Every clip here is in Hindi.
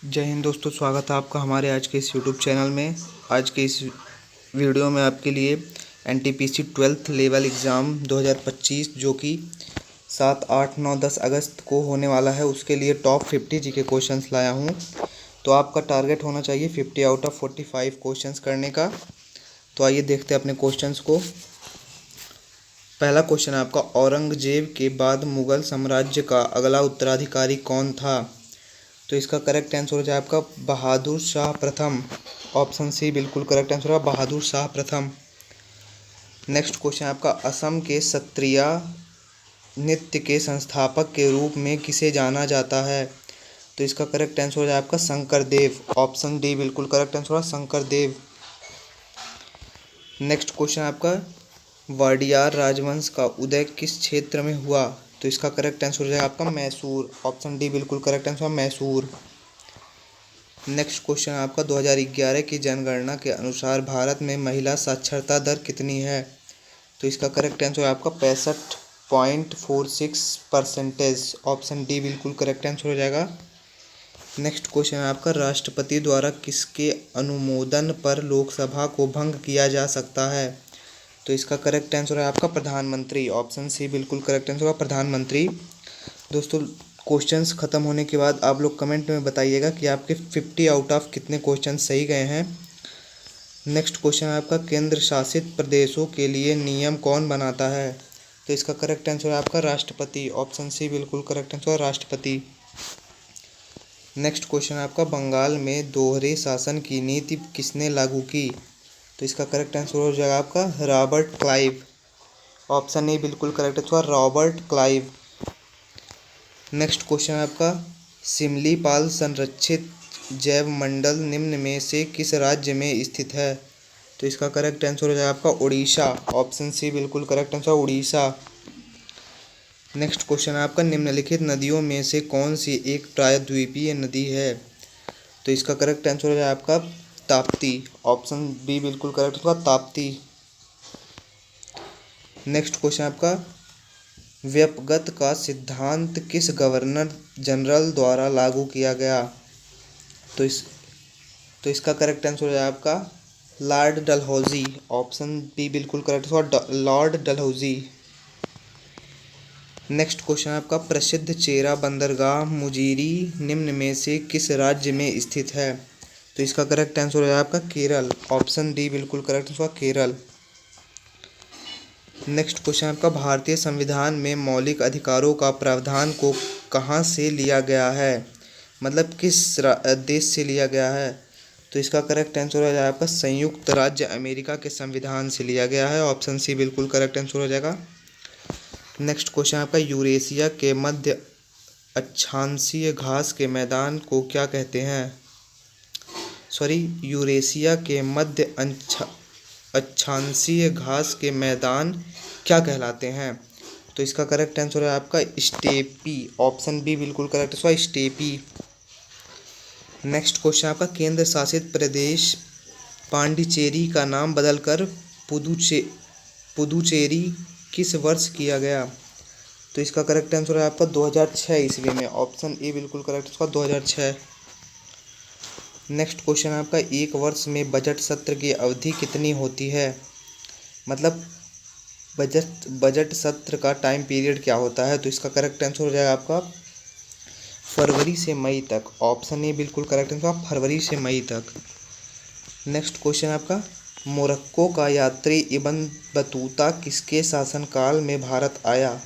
जय हिंद दोस्तों, स्वागत है आपका हमारे आज के इस यूट्यूब चैनल में। आज के इस वीडियो में आपके लिए एनटीपीसी 12th लेवल एग्ज़ाम 2025 जो कि 7, 8, 9, 10 अगस्त को होने वाला है, उसके लिए टॉप 50 जीके क्वेश्चंस लाया हूं। तो आपका टारगेट होना चाहिए 50 आउट ऑफ 45 क्वेश्चंस करने का। तो आइए देखते हैं अपने क्वेश्चंस को। पहला क्वेश्चन है आपका, औरंगजेब के बाद मुग़ल साम्राज्य का अगला उत्तराधिकारी कौन था? तो इसका करेक्ट आंसर हो जाए आपका बहादुर शाह प्रथम। ऑप्शन सी बिल्कुल करेक्ट आंसर है, बहादुर शाह प्रथम। नेक्स्ट क्वेश्चन आपका, असम के सत्रिय नृत्य के संस्थापक के रूप में किसे जाना जाता है? तो इसका करेक्ट आंसर हो जाए आपका शंकरदेव। ऑप्शन डी बिल्कुल करेक्ट आंसर है, शंकरदेव। नेक्स्ट क्वेश्चन आपका, वाडियार राजवंश का उदय किस क्षेत्र में हुआ? तो इसका करेक्ट आंसर हो जाएगा आपका मैसूर। ऑप्शन डी बिल्कुल correct answer, Mysore. Next question आपका, 2011 की जनगणना के अनुसार भारत में महिला साक्षरता दर कितनी है? तो इसका करेक्ट आंसर है आपका 65.46%। ऑप्शन डी बिल्कुल करेक्ट आंसर हो जाएगा। नेक्स्ट क्वेश्चन है आपका, राष्ट्रपति द्वारा किसके अनुमोदन पर लोकसभा को भंग किया जा सकता है? तो इसका करेक्ट आंसर है आपका प्रधानमंत्री। ऑप्शन सी बिल्कुल करेक्ट आंसर होगा प्रधानमंत्री। दोस्तों, क्वेश्चंस ख़त्म होने के बाद आप लोग कमेंट में बताइएगा कि आपके 50 आउट ऑफ कितने क्वेश्चन सही गए हैं। नेक्स्ट क्वेश्चन है आपका, केंद्र शासित प्रदेशों के लिए नियम कौन बनाता है? तो इसका करेक्ट आंसर है आपका राष्ट्रपति। ऑप्शन सी बिल्कुल करेक्ट आंसर है राष्ट्रपति। नेक्स्ट क्वेश्चन है आपका, बंगाल में दोहरे शासन की नीति किसने लागू की? तो इसका करेक्ट आंसर हो जाएगा आपका रॉबर्ट क्लाइव। ऑप्शन ए बिल्कुल correct answer, Robert Clive. Next question है आपका, सिमलीपाल संरक्षित जैव मंडल निम्न में से किस राज्य में स्थित है? तो इसका करेक्ट आंसर हो जाएगा आपका उड़ीसा। ऑप्शन सी बिल्कुल correct answer, Orissa. Next question है आपका, निम्नलिखित नदियों में से कौन सी एक प्रायद्वीपीय नदी है? तो इसका करेक्ट आंसर हो जाएगा आपका ताप्ती। ऑप्शन बी बिल्कुल करेक्ट होगा, ताप्ती। नेक्स्ट क्वेश्चन आपका, व्यपगत का सिद्धांत किस गवर्नर जनरल द्वारा लागू किया गया? तो इसका करेक्ट आंसर है आपका लॉर्ड डलहौजी। ऑप्शन बी बिल्कुल करेक्ट होगा, लॉर्ड डलहौजी। नेक्स्ट क्वेश्चन है आपका, प्रसिद्ध चेरा बंदरगाह मुजीरी निम्न में से किस राज्य में स्थित है? तो इसका करेक्ट आंसर है आपका केरल। ऑप्शन डी बिल्कुल करेक्ट होगा, केरल। नेक्स्ट क्वेश्चन आपका, भारतीय संविधान में मौलिक अधिकारों का प्रावधान को कहाँ से लिया गया है? मतलब किस देश से लिया गया है? तो इसका करेक्ट आंसर हो जाएगा आपका संयुक्त राज्य अमेरिका के संविधान से लिया गया है। ऑप्शन सी बिल्कुल करेक्ट आंसर हो जाएगा। नेक्स्ट क्वेश्चन आपका, यूरेशिया के मध्य अक्षांशीय घास के मैदान को क्या कहते हैं? यूरेशिया के मध्य अक्षांशीय घास के मैदान क्या कहलाते हैं? तो इसका करेक्ट आंसर है आपका स्टेपी। ऑप्शन बी बिल्कुल करेक्ट है, स्टेपी। नेक्स्ट क्वेश्चन आपका, केंद्र शासित प्रदेश पांडिचेरी का नाम बदलकर पुदुचेरी किस वर्ष किया गया? तो इसका करेक्ट आंसर है आपका 2006 ईस्वी में। ऑप्शन ए बिल्कुल करेक्ट है, 2006। नेक्स्ट क्वेश्चन आपका, एक वर्ष में बजट सत्र की अवधि कितनी होती है? मतलब बजट सत्र का टाइम पीरियड क्या होता है? तो इसका करेक्ट आंसर हो जाएगा आपका फरवरी से मई तक। ऑप्शन ए बिल्कुल करेक्ट आंसर, फरवरी से मई तक। नेक्स्ट क्वेश्चन आपका, मोरक्को का यात्री इब्न बतूता किसके शासनकाल में भारत आया?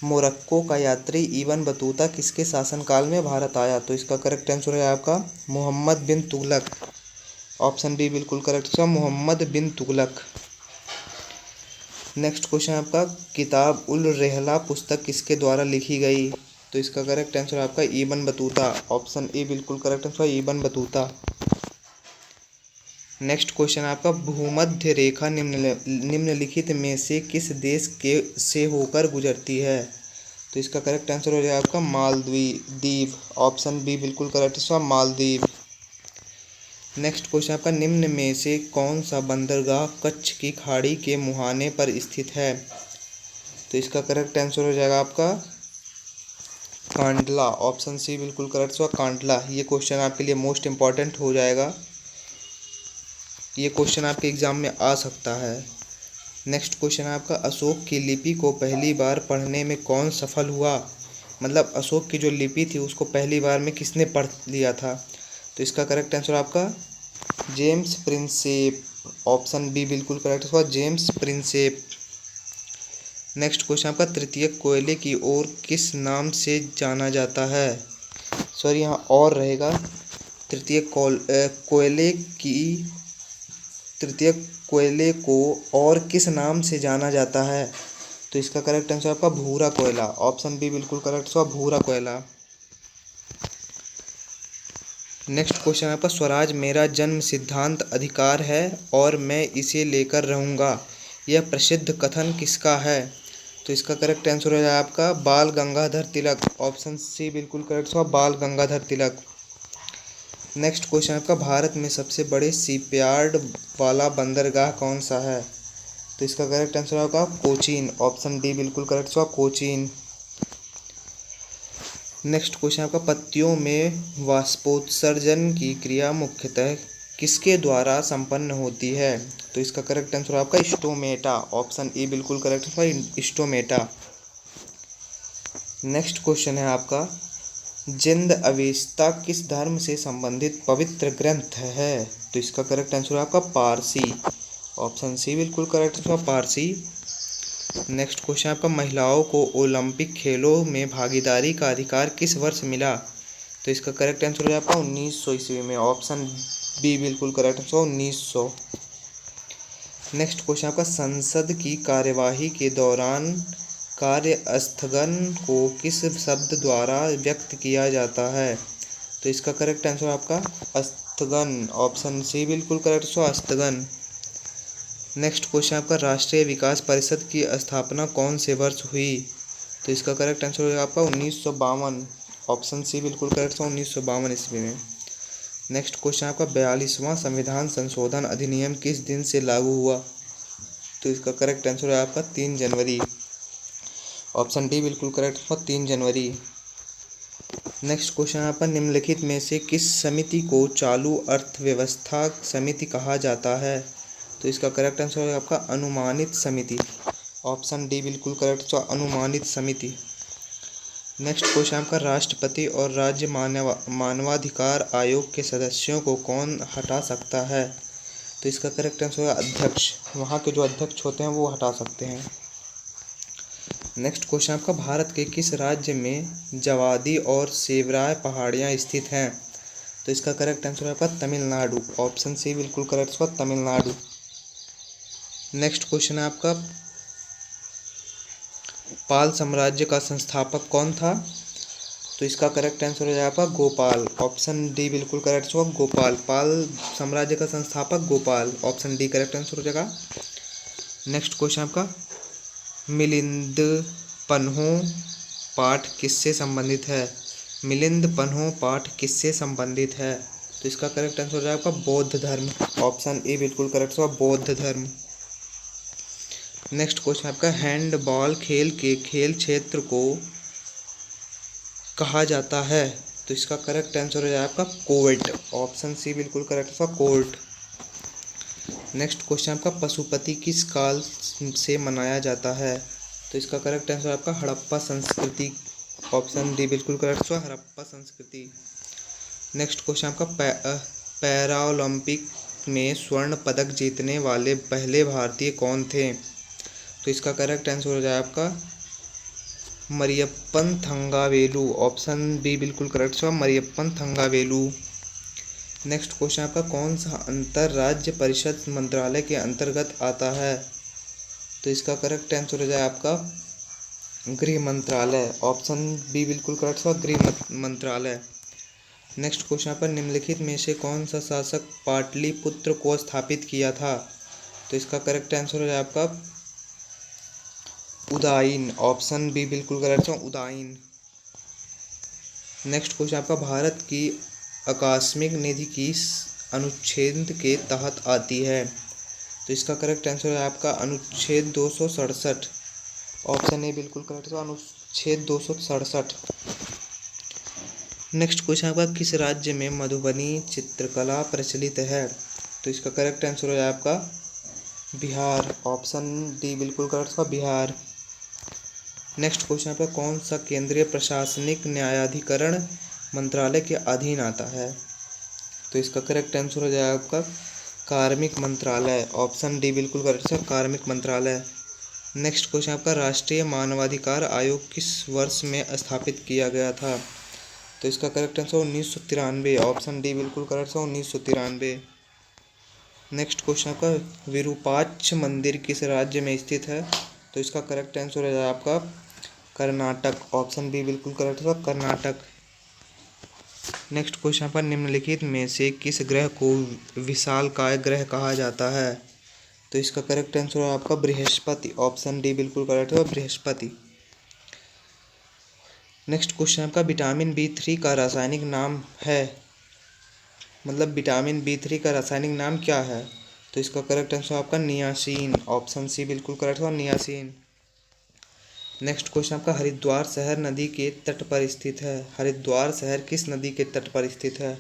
मोरक्को का यात्री इब्न बतूता किसके शासनकाल में भारत आया? तो इसका करेक्ट आंसर है आपका मोहम्मद बिन तुगलक। ऑप्शन बी बिल्कुल करेक्ट है, मोहम्मद बिन तुगलक। नेक्स्ट क्वेश्चन आपका, किताब उल रहला पुस्तक किसके द्वारा लिखी गई? तो इसका करेक्ट आंसर है आपका इब्न बतूता। ऑप्शन ए बिल्कुल correct answer, Ibn Battuta. Next question आपका, भूमध्य रेखा निम्नलिखित में से किस देश के से होकर गुजरती है? तो इसका करेक्ट आंसर हो जाएगा आपका मालदीव। ऑप्शन बी बिल्कुल करेक्ट है, मालदीव। नेक्स्ट क्वेश्चन आपका, निम्न में से कौन सा बंदरगाह कच्छ की खाड़ी के मुहाने पर स्थित है? तो इसका करेक्ट आंसर हो जाएगा आपका कांडला, ऑप्शन सी बिल्कुल करेक्ट हुआ, कांडला। ये क्वेश्चन आपके लिए मोस्ट इम्पॉर्टेंट हो जाएगा, ये क्वेश्चन आपके एग्जाम में आ सकता है। नेक्स्ट क्वेश्चन है आपका, अशोक की लिपि को पहली बार पढ़ने में कौन सफल हुआ? मतलब अशोक की जो लिपि थी उसको पहली बार में किसने पढ़ लिया था? तो इसका करेक्ट आंसर आपका जेम्स प्रिंसेप, ऑप्शन बी बिल्कुल करेक्ट हुआ, जेम्स प्रिंसेप। नेक्स्ट क्वेश्चन आपका, तृतीय कोयले की ओर किस नाम से जाना जाता है? सॉरी, यहाँ और रहेगा। तृतीय कोयले की तृतीय कोयले को और किस नाम से जाना जाता है? तो इसका करेक्ट आंसर आपका भूरा कोयला, ऑप्शन बी बिल्कुल करेक्ट हुआ, भूरा कोयला। नेक्स्ट क्वेश्चन आपका, स्वराज मेरा जन्म सिद्धांत अधिकार है और मैं इसे लेकर रहूँगा, यह प्रसिद्ध कथन किसका है? तो इसका करेक्ट आंसर है आपका बाल गंगाधर तिलक, ऑप्शन सी बिल्कुल करेक्ट हुआ, बाल गंगाधर तिलक। नेक्स्ट क्वेश्चन आपका, भारत में सबसे बड़े शिपयार्ड वाला बंदरगाह कौन सा है? तो इसका करेक्ट आंसर होगा कोचीन, ऑप्शन डी बिल्कुल करेक्ट हुआ, कोचीन। नेक्स्ट क्वेश्चन आपका, पत्तियों में वाष्पोत्सर्जन की क्रिया मुख्यतः किसके द्वारा संपन्न होती है? तो इसका करेक्ट आंसर आपका स्टोमेटा, ऑप्शन ए बिल्कुल करेक्ट हुआ, स्टोमेटा। नेक्स्ट क्वेश्चन है आपका, जिंद अवेस्ता किस धर्म से संबंधित पवित्र ग्रंथ है? तो इसका करेक्ट आंसर आपका पारसी, ऑप्शन सी बिल्कुल करेक्ट हुआ, पारसी। नेक्स्ट क्वेश्चन आपका, महिलाओं को ओलंपिक खेलों में भागीदारी का अधिकार किस वर्ष मिला? तो इसका करेक्ट आंसर है आपका 1900 ईस्वी में, ऑप्शन बी बिल्कुल करेक्ट हुआ, 1900। नेक्स्ट क्वेश्चन आपका, संसद की कार्यवाही के दौरान कार्य स्थगन को किस शब्द द्वारा व्यक्त किया जाता है? तो इसका करेक्ट आंसर आपका स्थगन, ऑप्शन सी बिल्कुल करेक्ट हुआ, स्थगन। नेक्स्ट क्वेश्चन आपका, राष्ट्रीय विकास परिषद की स्थापना कौन से वर्ष हुई? तो इसका करेक्ट आंसर होगा आपका 1952, ऑप्शन सी बिल्कुल करेक्ट हुआ, 1952 ईस्वी में। नेक्स्ट क्वेश्चन आपका, 42वां संविधान संशोधन अधिनियम किस दिन से लागू हुआ? तो इसका करेक्ट आंसर है आपका 3 जनवरी, ऑप्शन डी बिल्कुल करेक्ट हुआ, 3 जनवरी। नेक्स्ट क्वेश्चन आपका, निम्नलिखित में से किस समिति को चालू अर्थव्यवस्था समिति कहा जाता है? तो इसका करेक्ट आंसर है आपका अनुमानित समिति, ऑप्शन डी बिल्कुल करेक्ट हुआ, अनुमानित समिति। नेक्स्ट क्वेश्चन आपका, राष्ट्रपति और राज्य मानवाधिकार आयोग के सदस्यों को कौन हटा सकता है? तो इसका करेक्ट आंसर है अध्यक्ष, वहाँ के जो अध्यक्ष होते हैं वो हटा सकते हैं। नेक्स्ट क्वेश्चन आपका, भारत के किस राज्य में जवादी और सेवराय पहाड़ियाँ स्थित हैं? तो इसका करेक्ट आंसर है आपका तमिलनाडु, ऑप्शन सी बिल्कुल करेक्ट हुआ, तमिलनाडु। नेक्स्ट क्वेश्चन है आपका, पाल साम्राज्य का संस्थापक कौन था? तो इसका करेक्ट आंसर हो जाएगा आपका गोपाल, ऑप्शन डी बिल्कुल करेक्ट हुआ, गोपाल। पाल साम्राज्य का संस्थापक Gopal, option D correct answer हो जाएगा। नेक्स्ट क्वेश्चन आपका, मिलिंद पन्हो पाठ किससे संबंधित है? मिलिंद पन्हो पाठ किससे संबंधित है? तो इसका करेक्ट आंसर हो जाएगा आपका बौद्ध धर्म, ऑप्शन ए बिल्कुल करेक्ट हुआ, बौद्ध धर्म। नेक्स्ट क्वेश्चन आपका, हैंडबॉल खेल के खेल क्षेत्र को कहा जाता है? तो इसका करेक्ट आंसर हो जाएगा आपका कोर्ट, ऑप्शन सी बिल्कुल करेक्ट हुआ, कोर्ट। नेक्स्ट क्वेश्चन आपका, पशुपति किस काल से मनाया जाता है? तो इसका करेक्ट आंसर आपका हड़प्पा संस्कृति, ऑप्शन डी बिल्कुल करेक्ट हुआ, हड़प्पा संस्कृति। नेक्स्ट क्वेश्चन आपका, पैरा ओलंपिक में स्वर्ण पदक जीतने वाले पहले भारतीय कौन थे? तो इसका करेक्ट आंसर हो जाए आपका मरियप्पन थंगावेलु, ऑप्शन बी बिल्कुल करेक्ट हुआ, मरियप्पन थंगावेलु। नेक्स्ट क्वेश्चन आपका, कौन सा अंतरराज्य परिषद मंत्रालय के अंतर्गत आता है? तो इसका करेक्ट आंसर हो जाए आपका गृह मंत्रालय, ऑप्शन बी बिल्कुल करेक्ट हुआ, गृह मंत्रालय। नेक्स्ट क्वेश्चन पर, निम्नलिखित में से कौन सा शासक पाटलिपुत्र को स्थापित किया था? तो इसका करेक्ट आंसर हो जाए आपका उदयन, ऑप्शन बी बिल्कुल करेक्ट है, उदयन। नेक्स्ट क्वेश्चन आपका, भारत की आकस्मिक निधि किस अनुच्छेद के तहत आती है? तो इसका करेक्ट आंसर है आपका अनुच्छेद 267, ऑप्शन ए बिल्कुल करेक्ट है, अनुच्छेद 267। नेक्स्ट क्वेश्चन आपका, किस राज्य में मधुबनी चित्रकला प्रचलित है? तो इसका करेक्ट आंसर हो जाए आपका बिहार। ऑप्शन डी बिल्कुल करेक्ट होगा, बिहार। नेक्स्ट क्वेश्चन आपका, कौन सा केंद्रीय प्रशासनिक न्यायाधिकरण मंत्रालय के अधीन आता है? तो इसका करेक्ट आंसर हो जाएगा आपका कार्मिक मंत्रालय। ऑप्शन डी बिल्कुल करेक्ट है, कार्मिक मंत्रालय। नेक्स्ट क्वेश्चन आपका, राष्ट्रीय मानवाधिकार आयोग किस वर्ष में स्थापित किया गया था? तो इसका करेक्ट आंसर 1993। ऑप्शन डी बिल्कुल करेक्ट है, 1993। नेक्स्ट क्वेश्चन आपका, विरूपाक्ष मंदिर किस राज्य में स्थित है? तो इसका करेक्ट आंसर है आपका कर्नाटक। ऑप्शन बी बिल्कुल करेक्ट होगा, कर्नाटक। नेक्स्ट क्वेश्चन पर, निम्नलिखित में से किस ग्रह को विशालकाय ग्रह कहा जाता है? तो इसका करेक्ट आंसर है आपका बृहस्पति। ऑप्शन डी बिल्कुल करेक्ट होगा, बृहस्पति। नेक्स्ट क्वेश्चन आपका, विटामिन बी3 का रासायनिक नाम है, मतलब विटामिन बी3 का रासायनिक नाम क्या है? तो इसका करेक्ट आंसर आपका नियासिन। ऑप्शन सी बिल्कुल करेक्ट होगा, नियासिन। नेक्स्ट क्वेश्चन आपका, हरिद्वार शहर नदी के तट पर स्थित है। हरिद्वार शहर किस नदी के तट पर स्थित है?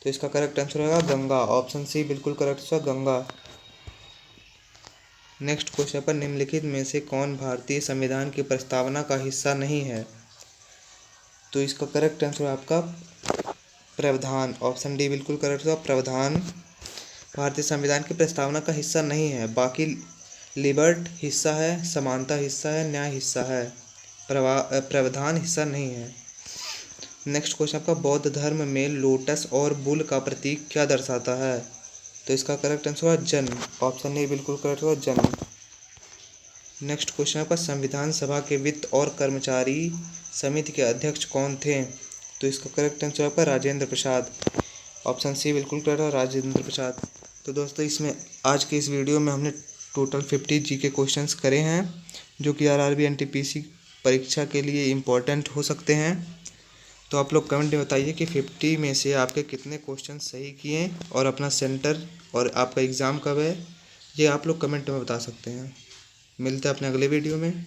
तो इसका करेक्ट आंसर होगा गंगा। ऑप्शन सी बिल्कुल करेक्ट होगा, गंगा। नेक्स्ट क्वेश्चन पर, निम्नलिखित में से कौन भारतीय संविधान की प्रस्तावना का हिस्सा नहीं है? तो इसका करेक्ट आंसर आपका प्रावधान। ऑप्शन डी बिल्कुल करेक्ट होगा, प्रावधान भारतीय संविधान की प्रस्तावना का हिस्सा नहीं है। बाकी लिबर्ट हिस्सा है, समानता हिस्सा है, न्याय हिस्सा है, प्रावधान हिस्सा नहीं है। नेक्स्ट क्वेश्चन आपका, बौद्ध धर्म में लोटस और बुल का प्रतीक क्या दर्शाता है? तो इसका करेक्ट आंसर होगा जन्म। ऑप्शन ए बिल्कुल करेक्ट होगा, जन्म। नेक्स्ट क्वेश्चन आपका, संविधान सभा के वित्त और कर्मचारी समिति के अध्यक्ष कौन थे? तो इसका करेक्ट आंसर आपका राजेंद्र प्रसाद। ऑप्शन सी बिल्कुल करेक्ट है, राजेंद्र प्रसाद। तो दोस्तों, इसमें आज के इस वीडियो में हमने टोटल 50 जीके क्वेश्चंस करे हैं, जो कि आरआरबी एनटीपीसी परीक्षा के लिए इम्पोर्टेंट हो सकते हैं। तो आप लोग कमेंट में बताइए कि 50 में से आपके कितने क्वेश्चन सही किए और अपना सेंटर और आपका एग्ज़ाम कब है, ये आप लोग कमेंट में बता सकते हैं। मिलते हैं अपने अगले वीडियो में।